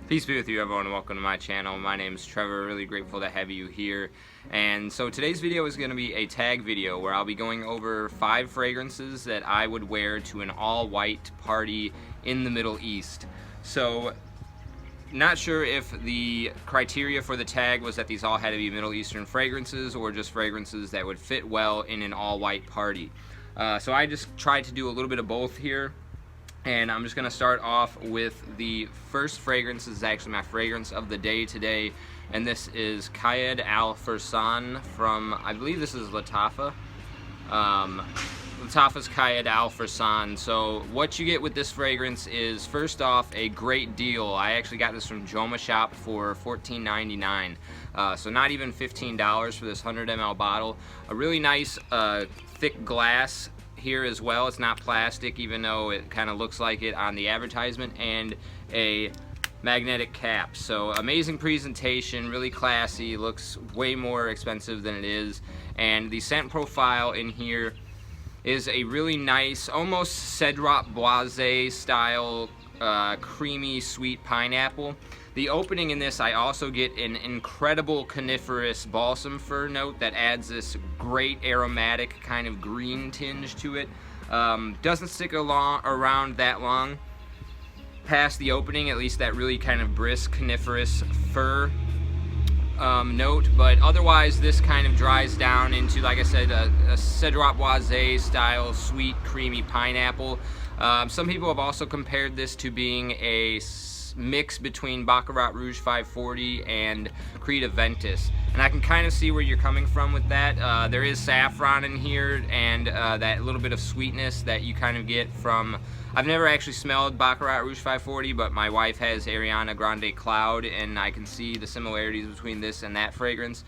Peace be with you, everyone, and welcome to my channel. My name is Trevor. Really grateful to have you here. And so today's video is going to be a tag video where I'll be going over 5 fragrances that I would wear to an all-white party in the Middle East. So, not sure if the criteria for the tag was that these all had to be Middle Eastern fragrances or just fragrances that would fit well in an all-white party. So I just tried to do a little bit of both here. And I'm just going to start off with the first fragrance. This is actually my fragrance of the day today, and this is Qaed Al Fursan from, I believe this is Lattafa. Lattafa's Qaed Al Fursan. So what you get with this fragrance is, first off, a great deal. I actually got this from Joma Shop for $14.99. So not even $15 for this 100 ml bottle. A really nice thick glass here as well. It's not plastic, even though it kind of looks like it on the advertisement, and a magnetic cap. So amazing presentation, really classy, looks way more expensive than it is. And the scent profile in here is a really nice, almost Cedrat Boise style, creamy sweet pineapple. The opening in this, I also get an incredible coniferous balsam fir note that adds this great aromatic kind of green tinge to it. Doesn't stick around that long past the opening, at least that really kind of brisk coniferous fir note, but otherwise this kind of dries down into, like I said, a Cedrat Boise style sweet creamy pineapple. Some people have also compared this to being a mix between Baccarat Rouge 540 and Creed Aventus, and I can kind of see where you're coming from with that. There is saffron in here, and that little bit of sweetness that you kind of get from, I've never actually smelled Baccarat Rouge 540, but my wife has Ariana Grande Cloud, and I can see the similarities between this and that fragrance.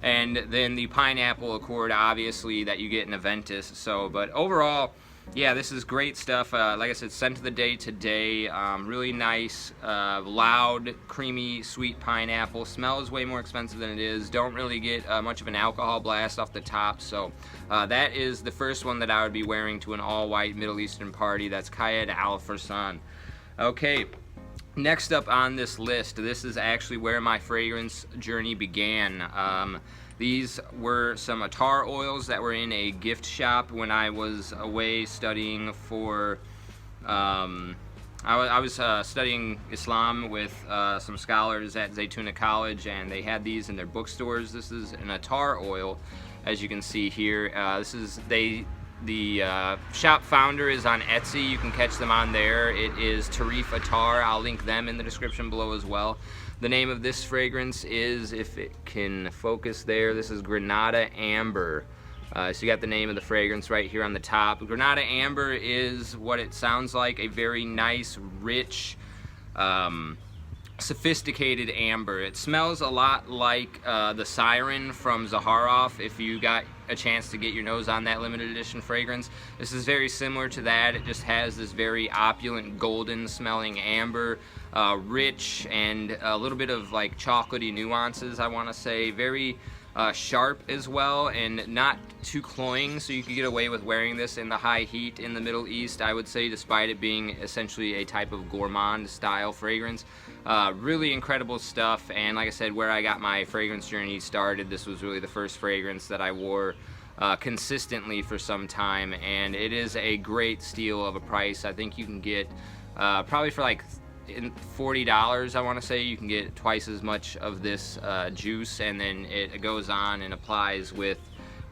And then the pineapple accord, obviously, that you get in Aventus. So, but overall, yeah, this is great stuff. Like I said, scent of the day today. Really nice, loud, creamy, sweet pineapple. Smells way more expensive than it is. Don't really get much of an alcohol blast off the top. So that is the first one that I would be wearing to an all-white Middle Eastern party. That's Qaed Al Fursan. Okay. Next up on this list, this is actually where my fragrance journey began. These were some attar oils that were in a gift shop when I was away studying for, I was studying Islam with some scholars at Zaytuna College, and they had these in their bookstores. This is an attar oil, as you can see here. The shop founder is on Etsy. You can catch them on there. It is Tarif Attar. I'll link them in the description below as well. The name of this fragrance is, if it can focus there, this is Grenada Amber. So you got the name of the fragrance right here on the top. Grenada Amber is what it sounds like, a very nice, rich, sophisticated amber. It smells a lot like the Siren from Zaharoff, if you got a chance to get your nose on that limited edition fragrance. This is very similar to that. It just has this very opulent golden smelling amber, rich, and a little bit of like chocolatey nuances, I want to say. Very sharp as well, and not too cloying, so you could get away with wearing this in the high heat in the Middle East, I would say, despite it being essentially a type of gourmand style fragrance. Really incredible stuff, and like I said, where I got my fragrance journey started, this was really the first fragrance that I wore consistently for some time, and it is a great steal of a price. I think you can get probably for like $40, I want to say, you can get twice as much of this juice, and then it goes on and applies with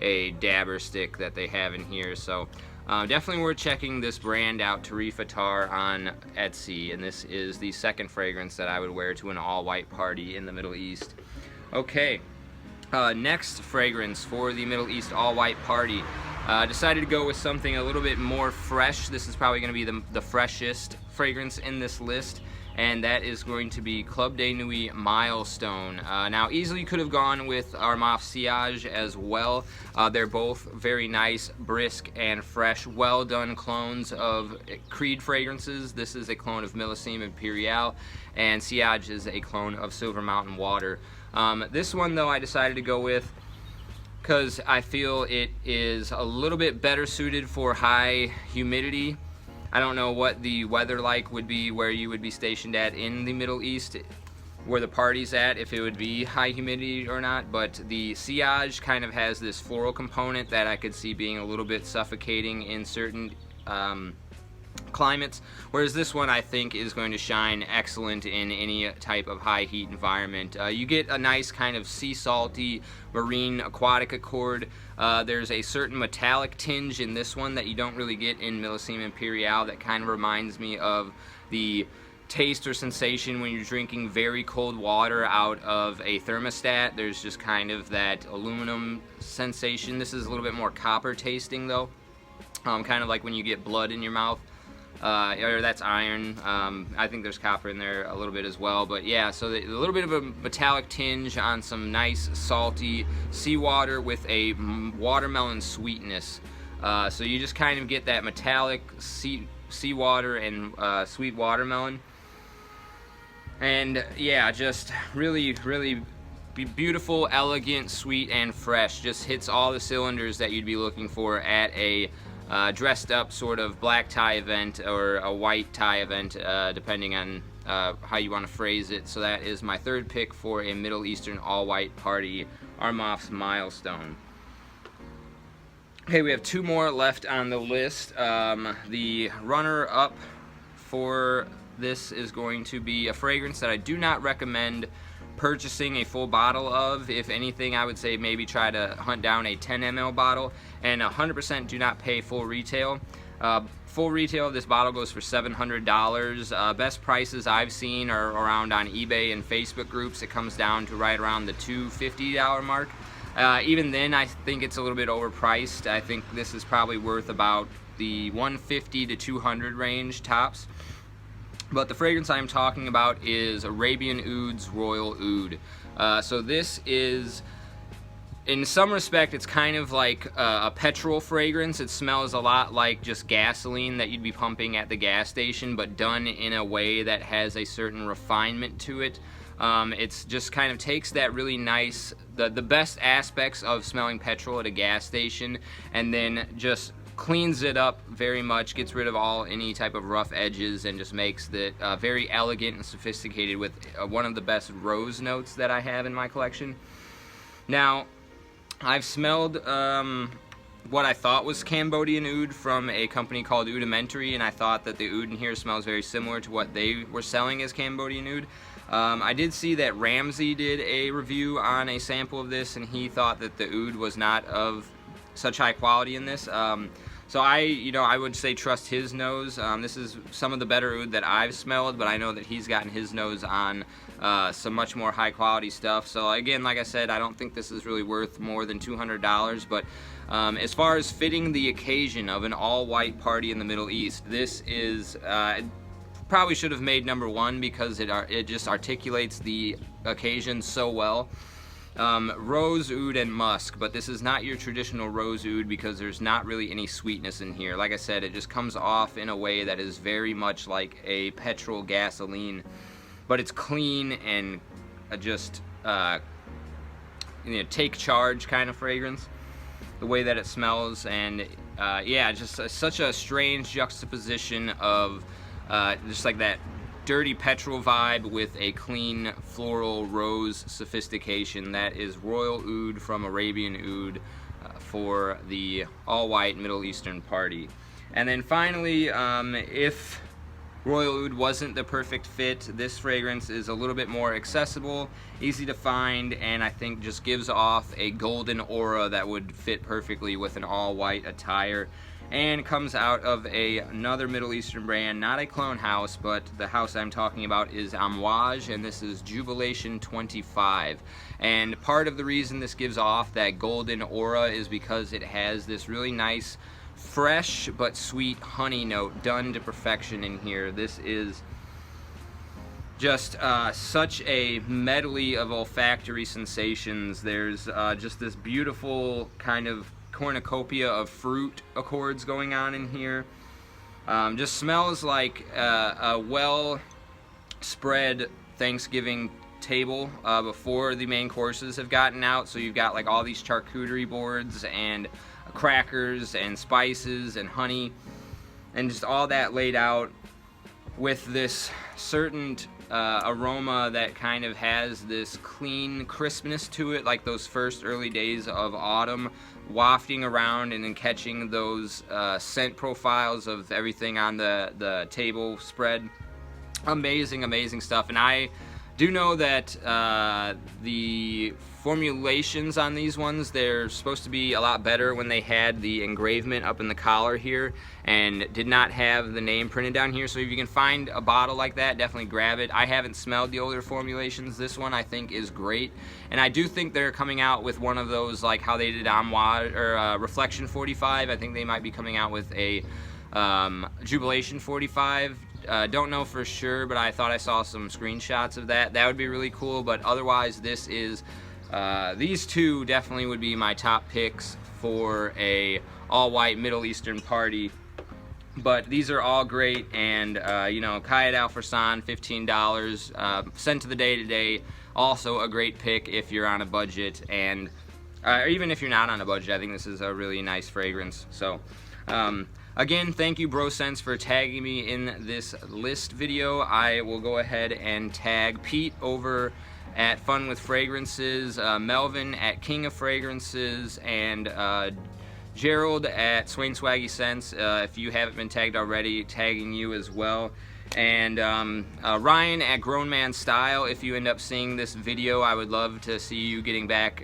a dabber stick that they have in here. So definitely worth checking this brand out, Tarif Attar, on Etsy, and this is the second fragrance that I would wear to an all-white party in the Middle East. Okay, next fragrance for the Middle East all-white party. Decided to go with something a little bit more fresh. This is probably going to be the freshest fragrance in this list, and that is going to be Club de Nuit Milestone. Now, easily could have gone with Armaf Sillage as well. They're both very nice, brisk, and fresh, well done clones of Creed fragrances. This is a clone of Millésime Impérial, and Sillage is a clone of Silver Mountain Water. This one, though, I decided to go with because I feel it is a little bit better suited for high humidity. I don't know what the weather like would be where you would be stationed at in the Middle East, where the party's at, if it would be high humidity or not, but the sillage kind of has this floral component that I could see being a little bit suffocating in certain climates, whereas this one I think is going to shine excellent in any type of high heat environment. You get a nice kind of sea salty marine aquatic accord. There's a certain metallic tinge in this one that you don't really get in Millésime Impériale that kind of reminds me of the taste or sensation when you're drinking very cold water out of a thermostat. There's just kind of that aluminum sensation. This is a little bit more copper tasting though, kind of like when you get blood in your mouth, or that's iron. I think there's copper in there a little bit as well, but yeah, so a little bit of a metallic tinge on some nice salty seawater with a watermelon sweetness. So you just kind of get that metallic seawater and sweet watermelon. And yeah, just really beautiful, elegant, sweet, and fresh. Just hits all the cylinders that you'd be looking for at a dressed up sort of black tie event or a white tie event, depending on how you want to phrase it. So that is my third pick for a Middle Eastern all-white party, Armaf's Milestone. Okay, we have two more left on the list. The runner-up for this is going to be a fragrance that I do not recommend purchasing a full bottle of. If anything, I would say maybe try to hunt down a 10 ml bottle, and 100% do not pay full retail. Full retail of this bottle goes for $700. Best prices I've seen are around on eBay and Facebook groups. It comes down to right around the $250 mark. Even then, I think it's a little bit overpriced. I think this is probably worth about the $150 to $200 range tops. But the fragrance I'm talking about is Arabian Oud's Royal Oud. So this is, in some respect, it's kind of like a petrol fragrance. It smells a lot like just gasoline that you'd be pumping at the gas station, but done in a way that has a certain refinement to it. It's just kind of takes that really nice, the best aspects of smelling petrol at a gas station, and then just cleans it up very much, gets rid of any type of rough edges, and just makes it very elegant and sophisticated with one of the best rose notes that I have in my collection. Now, I've smelled what I thought was Cambodian oud from a company called Oudimentary, and I thought that the oud in here smells very similar to what they were selling as Cambodian oud. I did see that Ramsey did a review on a sample of this, and he thought that the oud was not of such high quality in this. So I would say trust his nose. This is some of the better oud that I've smelled, but I know that he's gotten his nose on some much more high quality stuff. So again, like I said, I don't think this is really worth more than $200, but as far as fitting the occasion of an all-white party in the Middle East, this is probably should have made number one because it just articulates the occasion so well. Rose oud and musk, but this is not your traditional rose oud because there's not really any sweetness in here. Like I said, it just comes off in a way that is very much like a petrol gasoline, but it's clean and just take charge kind of fragrance, the way that it smells. And yeah, just such a strange juxtaposition of just like that dirty petrol vibe with a clean floral rose sophistication. That is Royal Oud from Arabian Oud for the all-white Middle Eastern party. And then finally, if Royal Oud wasn't the perfect fit, this fragrance is a little bit more accessible, easy to find, and I think just gives off a golden aura that would fit perfectly with an all-white attire. And comes out of another Middle Eastern brand, not a clone house, but the house I'm talking about is Amouage, and this is Jubilation XXV. And part of the reason this gives off that golden aura is because it has this really nice, fresh but sweet honey note done to perfection in here. This is just such a medley of olfactory sensations. There's just this beautiful kind of cornucopia of fruit accords going on in here. Just smells like a well spread Thanksgiving table before the main courses have gotten out. So you've got like all these charcuterie boards and crackers and spices and honey, and just all that laid out with this certain aroma that kind of has this clean crispness to it, like those first early days of autumn, wafting around and then catching those scent profiles of everything on the table spread. Amazing stuff. And I do know that the formulations on these ones, they're supposed to be a lot better when they had the engravement up in the collar here and did not have the name printed down here. So if you can find a bottle like that, definitely grab it. I haven't smelled the older formulations. This one I think is great, and I do think they're coming out with one of those, like how they did Amouage or Reflection 45. I think they might be coming out with a Jubilation 45. Don't know for sure, but I thought I saw some screenshots of that. That would be really cool. But otherwise, this is these two definitely would be my top picks for a all-white Middle Eastern party. But these are all great, and you know, Qaed Al Fursan, $15, sent to the day today. Also a great pick if you're on a budget, and or even if you're not on a budget. I think this is a really nice fragrance. So. Again, thank you BroSense for tagging me in this list video. I will go ahead and tag Pete over at Fun with Fragrances, Melvin at King of Fragrances, and Gerald at Swain Swaggy Scents. If you haven't been tagged already, tagging you as well. And Ryan at Grown Man Style. If you end up seeing this video, I would love to see you getting back.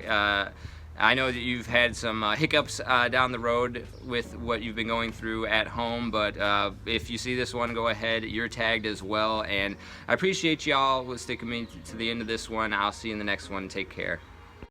I know that you've had some hiccups down the road with what you've been going through at home, but if you see this one, go ahead, you're tagged as well. And I appreciate y'all sticking me to the end of this one. I'll see you in the next one. Take care.